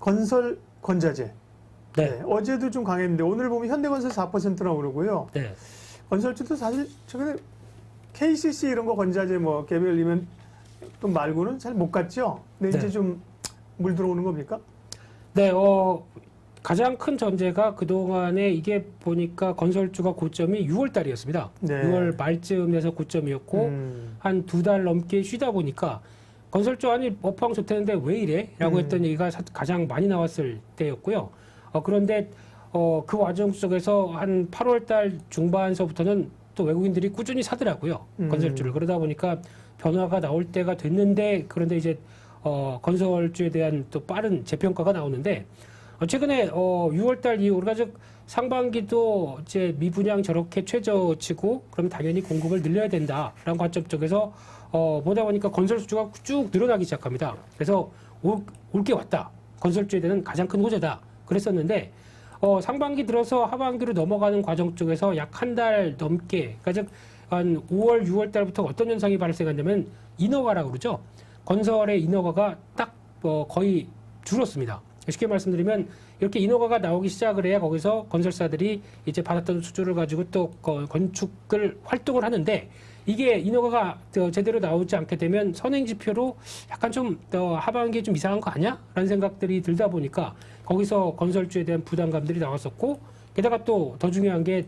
건설 건자재. 네. 네, 어제도 좀 강했는데 오늘 보면 현대건설 4%나 오르고요. 네. 건설주도 사실 최근에 KCC 이런 거 건자재 뭐 개별이면 또 말고는 잘 못 갔죠. 근데 네. 이제 좀 물 들어오는 겁니까? 네, 가장 큰 전제가 그동안에 이게 보니까 건설주가 고점이 6월 달이었습니다. 네. 6월 말쯤에서 고점이었고, 한 2달 넘게 쉬다 보니까 건설주 아니, 업황 좋다는데 왜 이래? 라고 했던 얘기가 가장 많이 나왔을 때였고요. 그런데, 그 와중 속에서 한 8월 달 중반서부터는 또 외국인들이 꾸준히 사더라고요. 건설주를. 그러다 보니까 변화가 나올 때가 됐는데, 그런데 이제 건설주에 대한 또 빠른 재평가가 나오는데, 최근에 6월달 이후로 즉 상반기도 이제 미분양 저렇게 최저치고 그럼 당연히 공급을 늘려야 된다라는 관점 쪽에서 보다 보니까 건설주가 쭉 늘어나기 시작합니다. 그래서 올 게 왔다. 건설주에 대한 가장 큰 호재다. 그랬었는데 상반기 들어서 하반기로 넘어가는 과정 쪽에서 약 한 달 넘게, 그러니까 즉 한 5월, 6월 달부터 어떤 현상이 발생한다면 인허가라고 그러죠. 건설의 인허가가 딱 거의 줄었습니다. 쉽게 말씀드리면 이렇게 인허가가 나오기 시작을 해야 거기서 건설사들이 이제 받았던 수주를 가지고 또 건축을 활동을 하는데, 이게 인허가가 제대로 나오지 않게 되면 선행지표로 약간 좀 하반기에 좀 이상한 거 아니야? 라는 생각들이 들다 보니까 거기서 건설주에 대한 부담감들이 나왔었고, 게다가 또 더 중요한 게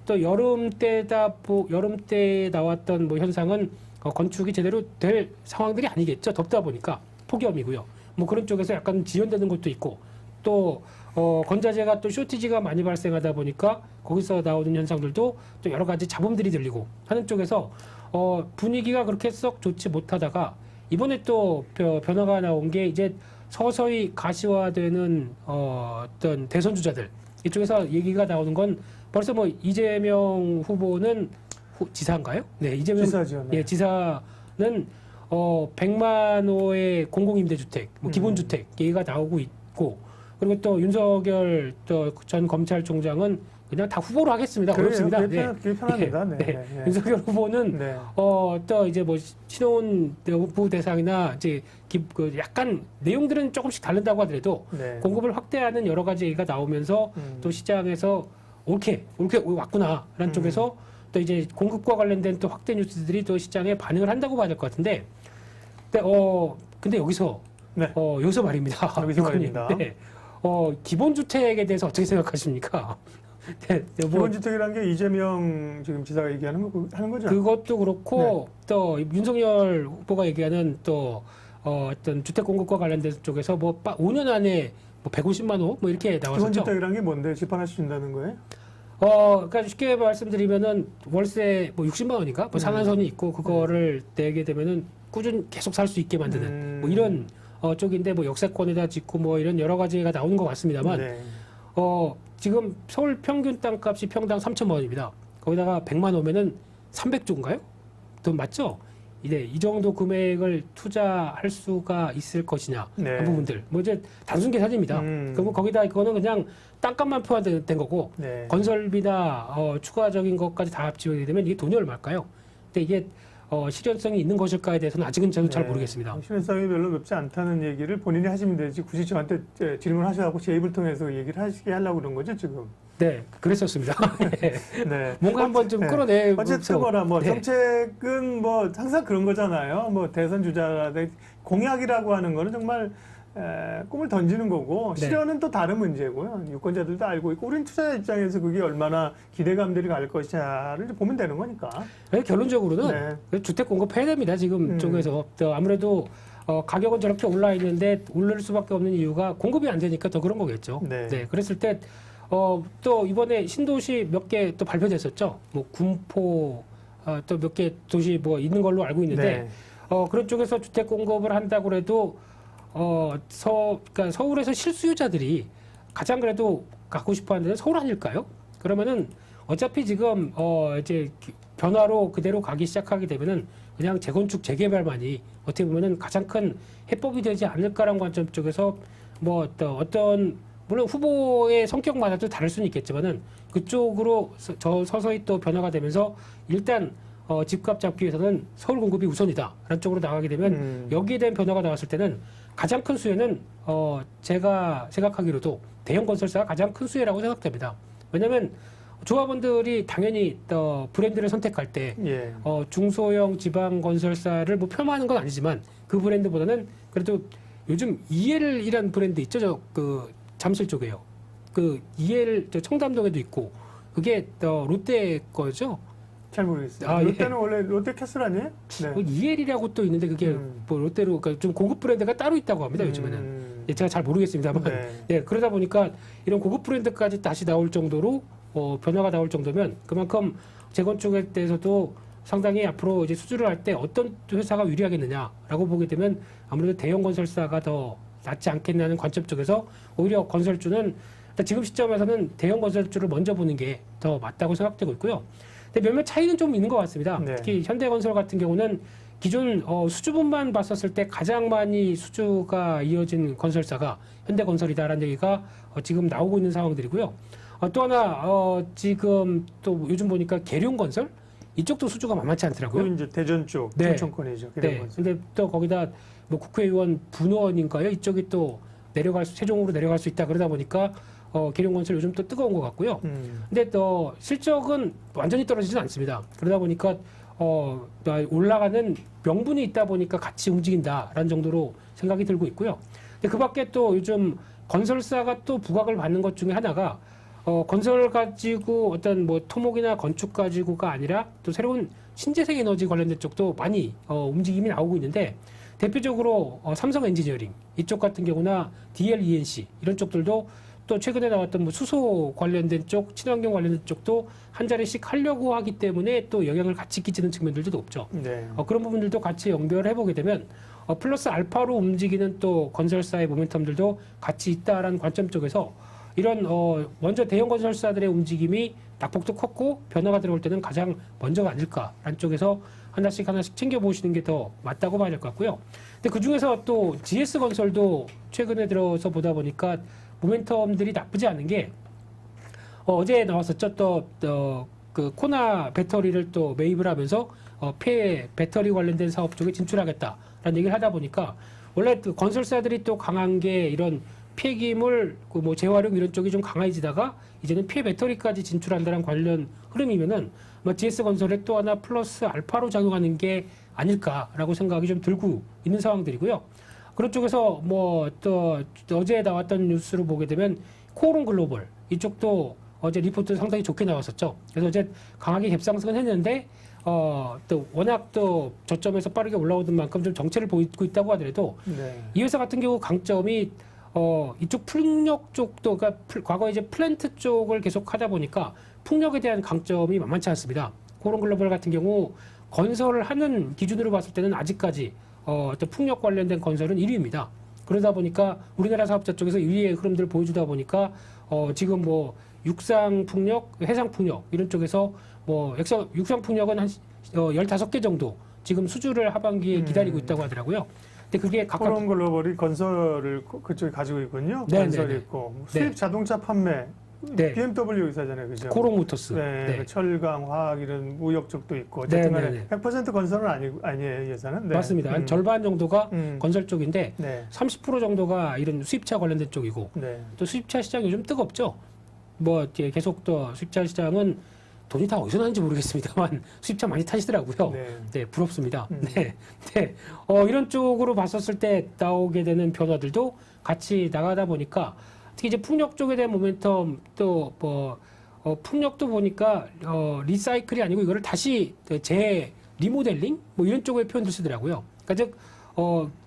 또 여름 때에 나왔던 뭐 현상은 건축이 제대로 될 상황들이 아니겠죠. 덥다 보니까 폭염이고요. 뭐 그런 쪽에서 약간 지연되는 것도 있고, 또 건자재가 또 쇼티지가 많이 발생하다 보니까 거기서 나오는 현상들도 또 여러 가지 잡음들이 들리고 하는 쪽에서 분위기가 그렇게 썩 좋지 못하다가 이번에 또 변화가 나온 게 이제 서서히 가시화되는 어떤 대선 주자들 이쪽에서 얘기가 나오는 건 벌써 뭐 이재명 후보는 지사인가요? 네, 이재명 지사죠. 네. 예, 지사는 100만 호의 공공임대주택, 뭐 기본주택 얘기가 나오고 있고, 그리고 또 윤석열 또 전 검찰총장은 그냥 다 후보로 하겠습니다. 어렵습니다. 그게 편합니다. 네. 네. 네. 윤석열 후보는 네. 또 이제 뭐 신혼 후보 대상이나 이제 약간 내용들은 조금씩 다른다고 하더라도 네. 공급을 확대하는 여러 가지 얘기가 나오면서 또 시장에서 옳게 왔구나라는 쪽에서 또 이제 공급과 관련된 또 확대 뉴스들이 또 시장에 반응을 한다고 봐야 될 것 같은데, 근데 여기서 네. 여기서 말입니다. 여기서 말입니다. 네. 기본주택에 대해서 어떻게 생각하십니까? 네, 기본주택이라는 게 이재명 지금 지사가 얘기하는 거죠? 그것도 그렇고 네. 또 윤석열 후보가 얘기하는 또 어떤 주택 공급과 관련된 쪽에서 뭐 5년 안에 뭐 150만 호 뭐 이렇게 나왔었죠. 기본주택이라는 게 뭔데? 집 하나씩 준다는 거예요? 그러니까 쉽게 말씀드리면은 월세 뭐 60만 원인가? 뭐 상한선이 있고 그거를 내게 되면은 꾸준히 계속 살 수 있게 만드는 뭐 이런 쪽인데, 뭐 역세권에다 짓고 뭐 이런 여러 가지가 나오는 것 같습니다만, 네. 지금 서울 평균 땅값이 평당 3천만 원입니다. 거기다가 100만 오면은 300조인가요? 돈 맞죠? 이 정도 금액을 투자할 수가 있을 것이냐, 네. 그 부분들. 뭐 이제 단순 계산입니다. 그럼 거기다 이거는 그냥 땅값만 포함된 거고, 네. 건설비나 추가적인 것까지 다 합치게 되면 이게 돈이 얼마일까요? 근데 이게 실현성이 있는 것일까에 대해서는 아직은 저는 잘 모르겠습니다. 실현성이 별로 높지 않다는 얘기를 본인이 하시면 되지 굳이 저한테 질문하셔서 제 입을 통해서 얘기를 하시게 하려고 그런 거죠 지금? 네, 그랬었습니다. 네. 뭔가 한번 좀 끌어내. 어쨌거나 뭐 네. 정책은 뭐 항상 그런 거잖아요. 뭐 대선 주자라든 공약이라고 하는 거는 정말 꿈을 던지는 거고, 네. 실현은 또 다른 문제고요. 유권자들도 알고 있고, 우린 투자자 입장에서 그게 얼마나 기대감들이 갈 것이냐를 보면 되는 거니까. 결론적으로는 주택 공급해야 됩니다. 지금 쪽에서 또 아무래도 가격은 저렇게 올라 있는데 오를 수밖에 없는 이유가 공급이 안 되니까 더 그런 거겠죠. 네. 그랬을 때 또 이번에 신도시 몇 개 또 발표됐었죠. 뭐 군포 또 몇 개 도시 뭐 있는 걸로 알고 있는데, 네. 그런 쪽에서 주택 공급을 한다고 해도 그러니까 서울에서 실수요자들이 가장 그래도 갖고 싶어하는 데는 서울 아닐까요? 그러면은 어차피 지금 이제 변화로 그대로 가기 시작하게 되면은 그냥 재건축 재개발만이 어떻게 보면은 가장 큰 해법이 되지 않을까라는 관점 쪽에서 뭐 어떤 물론 후보의 성격마다도 다를 수는 있겠지만은 그쪽으로 서서히 또 변화가 되면서 일단 집값 잡기 위해서는 서울 공급이 우선이다라는 쪽으로 나가게 되면 여기에 대한 변화가 나왔을 때는 가장 큰 수혜는 제가 생각하기로도 대형 건설사가 가장 큰 수혜라고 생각됩니다. 왜냐하면 조합원들이 당연히 브랜드를 선택할 때 예. 중소형 지방 건설사를 뭐 폄하하는 건 아니지만 그 브랜드보다는 그래도 요즘 EL이라는 브랜드 있죠, 그 잠실 쪽에요. 그 EL 저 청담동에도 있고 그게 롯데 거죠. 잘 모르겠어요. 아, 예. 롯데는 원래 롯데캐슬 아니에요? 네. 그 EL이라고 또 있는데 그게 뭐 롯데로 그러니까 좀 고급 브랜드가 따로 있다고 합니다. 요즘에는. 예, 제가 잘 모르겠습니다만 네. 예, 그러다 보니까 이런 고급 브랜드까지 다시 나올 정도로 변화가 나올 정도면 그만큼 재건축에 대해서도 상당히 앞으로 이제 수주를 할 때 어떤 회사가 유리하겠느냐라고 보게 되면 아무래도 대형 건설사가 더 낫지 않겠냐는 관점 쪽에서 오히려 건설주는 지금 시점에서는 대형 건설주를 먼저 보는 게 더 맞다고 생각되고 있고요. 근데 몇몇 차이는 좀 있는 것 같습니다. 네. 특히 현대건설 같은 경우는 기존 수주분만 봤었을 때 가장 많이 수주가 이어진 건설사가 현대건설이다라는 얘기가 지금 나오고 있는 상황들이고요. 또 하나 지금 또 요즘 보니까 계룡건설 이쪽도 수주가 만만치 않더라고요. 그 이제 대전 쪽, 네. 춘천권이죠. 네. 근데 또 거기다 뭐 국회의원 분원인가요? 이쪽이 또 최종으로 내려갈 수 있다 그러다 보니까 계룡건설 요즘 또 뜨거운 것 같고요. 근데 또 실적은 완전히 떨어지진 않습니다. 그러다 보니까 올라가는 명분이 있다 보니까 같이 움직인다라는 정도로 생각이 들고 있고요. 근데 그 밖에 또 요즘 건설사가 또 부각을 받는 것 중에 하나가 건설 가지고 어떤 뭐 토목이나 건축 가지고가 아니라 또 새로운 신재생 에너지 관련된 쪽도 많이 움직임이 나오고 있는데 대표적으로 삼성 엔지니어링 이쪽 같은 경우나 DLENC 이런 쪽들도 또 최근에 나왔던 뭐 수소 관련된 쪽, 친환경 관련된 쪽도 한 자리씩 하려고 하기 때문에 또 영향을 같이 끼치는 측면들도 높죠. 네. 그런 부분들도 같이 연결해 보게 되면 플러스 알파로 움직이는 또 건설사의 모멘텀들도 같이 있다라는 관점 쪽에서 이런 먼저 대형 건설사들의 움직임이 낙폭도 컸고 변화가 들어올 때는 가장 먼저가 아닐까라는 쪽에서 하나씩 챙겨보시는 게 더 맞다고 봐야 될 것 같고요. 근데 그중에서 또 GS건설도 최근에 들어서 보다 보니까 모멘텀들이 나쁘지 않은 게 어제 나왔었죠. 그 코나 배터리를 또 매입을 하면서 폐 배터리 관련된 사업 쪽에 진출하겠다라는 얘기를 하다 보니까 원래 그 건설사들이 또 강한 게 이런 폐기물, 뭐 재활용 이런 쪽이 좀 강해지다가 이제는 폐 배터리까지 진출한다는 관련 흐름이면은 GS건설에 또 하나 플러스 알파로 작용하는 게 아닐까라고 생각이 좀 들고 있는 상황들이고요. 그런 쪽에서 뭐 또 어제 나왔던 뉴스를 보게 되면 코오롱 글로벌 이쪽도 어제 리포트 상당히 좋게 나왔었죠. 그래서 어제 강하게 갭상승은 했는데 또 워낙 또 저점에서 빠르게 올라오던 만큼 좀 정체를 보이고 있다고 하더라도 네. 이 회사 같은 경우 강점이 이쪽 풍력 쪽도 그러니까 과거 이제 플랜트 쪽을 계속 하다 보니까 풍력에 대한 강점이 만만치 않습니다. 코오롱 글로벌 같은 경우 건설을 하는 기준으로 봤을 때는 아직까지 어떤 풍력 관련된 건설은 1위입니다. 그러다 보니까 우리나라 사업자 쪽에서 1위의 흐름들을 보여주다 보니까 지금 뭐 육상 풍력, 해상 풍력 이런 쪽에서 뭐 육상 풍력은 한 15개 정도 지금 수주를 하반기에 기다리고 있다고 하더라고요. 근데 그게 각각 코오롱 글로벌이 건설을 그쪽에 가지고 있군요. 네, 건설이 네, 네. 있고 수입 네. 자동차 판매 네. BMW 회사잖아요, 그죠? 코오롱 모터스. 네, 네. 그 철강, 화학 이런 무역 쪽도 있고 어쨌든 네, 간에 네, 네. 100% 건설은 아니에요, 이 회사는. 네. 맞습니다. 한 절반 정도가 음. 건설 쪽인데 네. 30% 정도가 이런 수입차 관련된 쪽이고 네. 또 수입차 시장 요즘 뜨겁죠. 뭐 이제 계속 또 수입차 시장은 돈이 다 어디서 나는지 모르겠습니다만 수입차 많이 타시더라고요. 네. 네, 부럽습니다. 네, 네. 이런 쪽으로 봤었을 때 나오게 되는 변화들도 같이 나가다 보니까 특히 이제 풍력 쪽에 대한 모멘텀 또 뭐 풍력도 보니까 리사이클이 아니고 이거를 다시 리모델링 뭐 이런 쪽의 표현들 쓰더라고요. 그러니까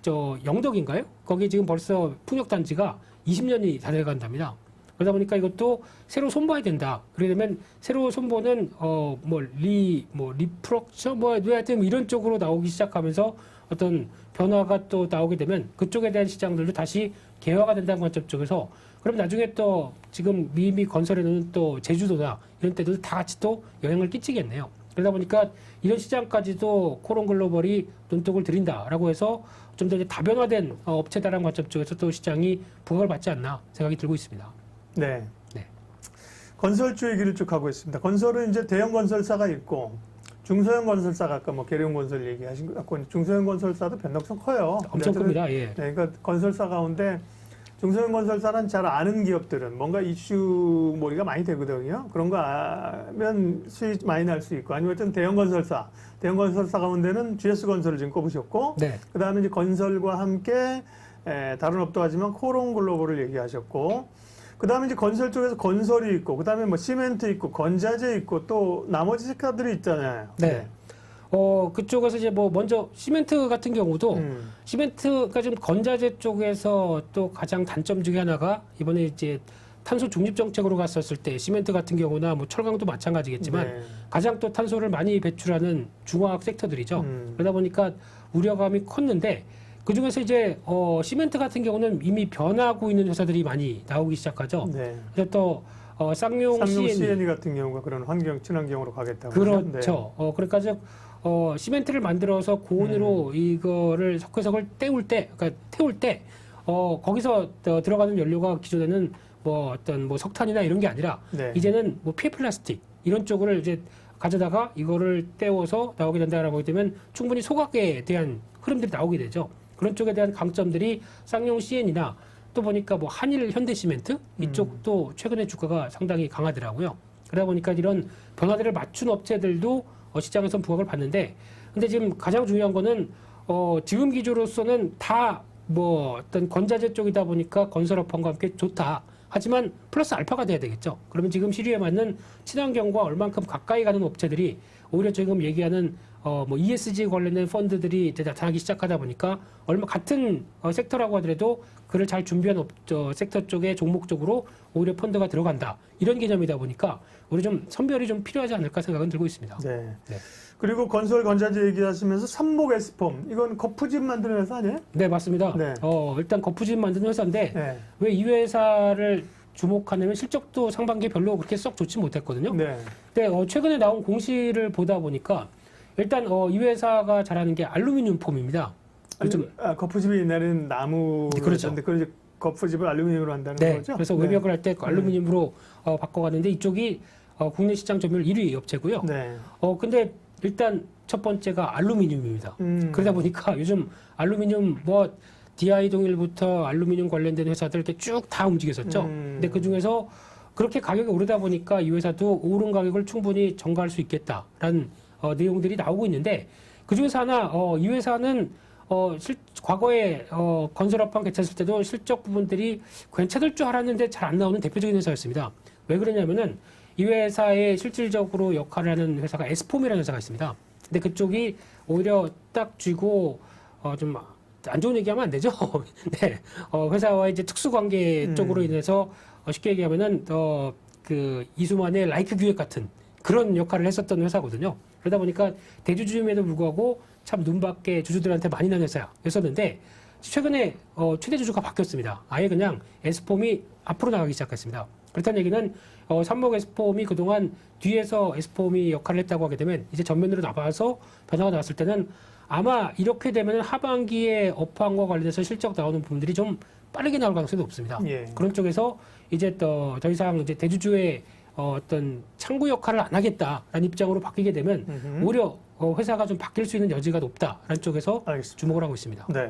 즉 영덕인가요? 거기 지금 벌써 풍력 단지가 20년이 다 돼간답니다. 그러다 보니까 이것도 새로 손봐야 된다. 그러게 되면 새로 손보는 리프럭처 하여튼 이런 쪽으로 나오기 시작하면서 어떤 변화가 또 나오게 되면 그쪽에 대한 시장들도 다시 개화가 된다는 관점 쪽에서 그럼 나중에 또 지금 미미 건설에는 또 제주도나 이런 데도 다 같이 또 영향을 끼치겠네요. 그러다 보니까 이런 시장까지도 코오롱 글로벌이 눈독을 들인다라고 해서 좀 더 다변화된 업체다라는 관점 쪽에서 또 시장이 부각을 받지 않나 생각이 들고 있습니다. 네. 네. 건설주 얘기를 쭉 하고 있습니다. 건설은 이제 대형 건설사가 있고 중소형 건설사가 아까 뭐 계룡건설 얘기하신 것 같고 중소형 건설사도 변동성 커요. 엄청 근데 큽니다. 예. 네, 그러니까 건설사 가운데 중소형 건설사는 잘 아는 기업들은 뭔가 이슈 몰이가 많이 되거든요. 그런 거 하면 수익 많이 날 수 있고 아니면 어떤 대형 건설사 가운데는 GS건설을 지금 꼽으셨고 네. 그다음에 이제 건설과 함께 다른 업도 하지만 코롱글로벌을 얘기하셨고 그다음에 이제 건설 쪽에서 건설이 있고 그다음에 뭐 시멘트 있고 건자재 있고 또 나머지 섹터들이 있잖아요. 네. 그쪽에서 이제 뭐 먼저 시멘트 같은 경우도 시멘트가 좀 건자재 쪽에서 또 가장 단점 중에 하나가 이번에 이제 탄소 중립 정책으로 갔었을 때 시멘트 같은 경우나 뭐 철강도 마찬가지겠지만 네. 가장 또 탄소를 많이 배출하는 중화학 섹터들이죠. 그러다 보니까 우려감이 컸는데 그 중에서 이제 시멘트 같은 경우는 이미 변하고 있는 회사들이 많이 나오기 시작하죠. 네. 그래서 또 쌍용 CNE 같은 경우가 그런 환경 친환경으로 가겠다고. 그렇죠. 그러니까 시멘트를 만들어서 고온으로 이거를 석회석을 태울 때 거기서 들어가는 연료가 기존에는 뭐 어떤 뭐 석탄이나 이런 게 아니라 네. 이제는 뭐 폐 플라스틱 이런 쪽을 이제 가져다가 이거를 떼워서 나오게 된다라고 하게 되면 충분히 소각에 대한 흐름들이 나오게 되죠. 그런 쪽에 대한 강점들이 쌍용 CN이나 또 보니까 뭐 한일 현대시멘트 이쪽도 최근에 주가가 상당히 강하더라고요. 그러다 보니까 이런 변화들을 맞춘 업체들도 시장에서 부각을 받는데, 근데 지금 가장 중요한 거는 지금 기조로서는 다 뭐 어떤 건자재 쪽이다 보니까 건설업황과 함께 좋다. 하지만 플러스 알파가 돼야 되겠죠. 그러면 지금 시류에 맞는 친환경과 얼만큼 가까이 가는 업체들이 오히려 지금 얘기하는 뭐 ESG 관련된 펀드들이 이제 나타나기 시작하다 보니까 얼마 같은 섹터라고 하더라도 그를 잘 준비한 섹터 쪽의 종목 쪽으로 오히려 펀드가 들어간다. 이런 개념이다 보니까 우리 좀 선별이 좀 필요하지 않을까 생각은 들고 있습니다. 네. 네. 그리고 건설 건자재 얘기하시면서 삼목 에스폼 이건 거푸집 만드는 회사 아니에요? 네, 맞습니다. 네. 일단 거푸집 만드는 회사인데 네. 왜 이 회사를 주목하냐면 실적도 상반기에 별로 그렇게 썩 좋지 못했거든요. 네. 근데 최근에 나온 공시를 보다 보니까 일단 이 회사가 잘하는 게 알루미늄 폼입니다. 요즘 거푸집이 옛날에는 나무 그렇죠. 그런데 그걸 이제 거푸집을 알루미늄으로 한다는 네, 거죠? 그래서 외벽을 할 때 알루미늄으로 바꿔가는데 이쪽이 국내 시장 점유율 1위 업체고요. 네. 근데 일단 첫 번째가 알루미늄입니다. 그러다 보니까 요즘 알루미늄 뭐 DI 동일부터 알루미늄 관련된 회사들 이렇게 쭉 다 움직였었죠. 근데 그 중에서 그렇게 가격이 오르다 보니까 이 회사도 오른 가격을 충분히 전가할 수 있겠다라는 내용들이 나오고 있는데 그 중에서 하나 이 회사는 과거에 건설업황 개최했을 때도 실적 부분들이 괜찮을 줄 알았는데 잘 안 나오는 대표적인 회사였습니다. 왜 그러냐면은 이 회사의 실질적으로 역할을 하는 회사가 에스폼이라는 회사가 있습니다. 근데 그쪽이 오히려 딱 쥐고 좀 안 좋은 얘기하면 안 되죠. 네, 회사와 이제 특수관계 쪽으로 인해서 쉽게 얘기하면은 그 이수만의 라이크 기획 같은 그런 역할을 했었던 회사거든요. 그러다 보니까 대주주임에도 불구하고 참 눈밖에 주주들한테 많이 난 회사였었는데 최근에 최대 주주가 바뀌었습니다. 아예 그냥 에스폼이 앞으로 나가기 시작했습니다. 그렇다는 얘기는 삼목 에스폼이 그동안 뒤에서 에스폼이 역할을 했다고 하게 되면 이제 전면으로 나와서 변화가 나왔을 때는 아마 이렇게 되면 하반기에 업황과 관련해서 실적 나오는 부분들이 좀 빠르게 나올 가능성이 높습니다. 예. 그런 쪽에서 이제 더 이상 이제 대주주의 어떤 창구 역할을 안 하겠다라는 입장으로 바뀌게 되면 오히려 회사가 좀 바뀔 수 있는 여지가 높다라는 쪽에서 알겠습니다. 주목을 하고 있습니다. 네.